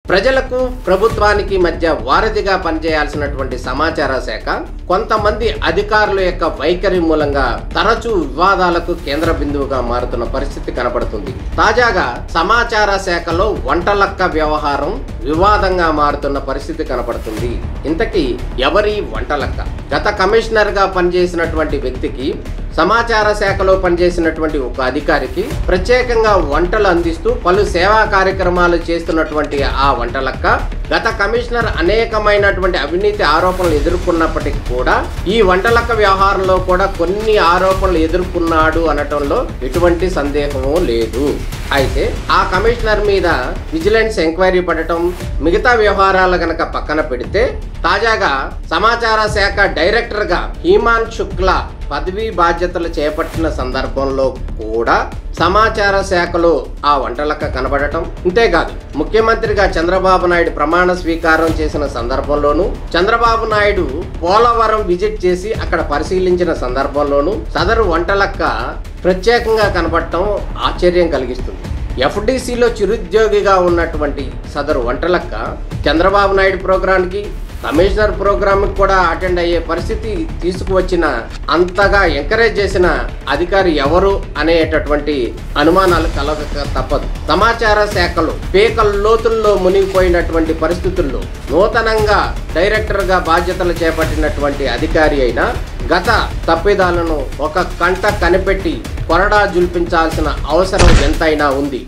ప్రజలకు ప్రభుత్వానికి మధ్య వారధిగా పనిచేయాల్సినటువంటి సమాచార శాఖ కొంతమంది అధికారుల యొక్క వైఖరి మూలంగా తరచూ వివాదాలకు కేంద్ర బిందువుగా మారుతున్న పరిస్థితి కనబడుతుంది. తాజాగా సమాచార శాఖలో వంటలక్క వ్యవహారం వివాదంగా మారుతున్న పరిస్థితి కనబడుతుంది. ఇంతకీ ఎవరి వంటలక్క? గత కమిషనర్ గా పనిచేసినటువంటి వ్యక్తికి, సమాచార శాఖలో పనిచేసినటువంటి ఒక అధికారికి ప్రత్యేకంగా వంటలు అందిస్తూ పలు సేవా కార్యక్రమాలు చేస్తున్నటువంటి ఆ వంటలక్క గత కమిషనర్ అనేకమైనటువంటి అవినీతి ఆరోపణలు ఎదుర్కొన్నప్పటికీ కూడా ఈ వంటలక్క వ్యవహారంలో కూడా కొన్ని ఆరోపణలు ఎదుర్కొన్నాడు అనటంలో ఎటువంటి సందేహము లేదు. అయితే ఆ కమిషనర్ మీద విజిలెన్స్ ఎంక్వైరీ పడటం, మిగతా వ్యవహారాలు గనక పక్కన పెడితే తాజాగా సమాచార శాఖ డైరెక్టర్ గా హీమాన్ శుక్లా పదవీ బాధ్యతలు చేపట్టిన సందర్భంలో కూడా సమాచార శాఖలో ఆ వంటలక్క కనబడటం, ఇంతేకాదు ముఖ్యమంత్రిగా చంద్రబాబు నాయుడు ప్రమాణ స్వీకారం చేసిన సందర్భంలోనూ, చంద్రబాబు నాయుడు పోలవరం విజిట్ చేసి అక్కడ పరిశీలించిన సందర్భంలోనూ సదరు వంటలక్క ప్రత్యేకంగా కనబడటం ఆశ్చర్యం కలిగిస్తుంది. ఎఫ్డిసిలో చిరుద్యోగిగా ఉన్నటువంటి సదరు వంటలక్క చంద్రబాబు నాయుడు ప్రోగ్రాంకి, కమిషనర్ ప్రోగ్రామ్కి కూడా అటెండ్ అయ్యే పరిస్థితి తీసుకువచ్చిన, అంతగా ఎంకరేజ్ చేసిన అధికారి ఎవరు అనేటటువంటి అనుమానాలు కలగక తప్పదు. సమాచార శాఖలో పేకల లోతుల్లో మునిగిపోయినటువంటి పరిస్థితుల్లో నూతనంగా డైరెక్టర్గా బాధ్యతలు చేపట్టినటువంటి అధికారి అయినా గత తప్పిదాలను ఒక కంట కనిపెట్టి కొరడా జుల్పించాల్సిన అవసరం ఎంతైనా ఉంది.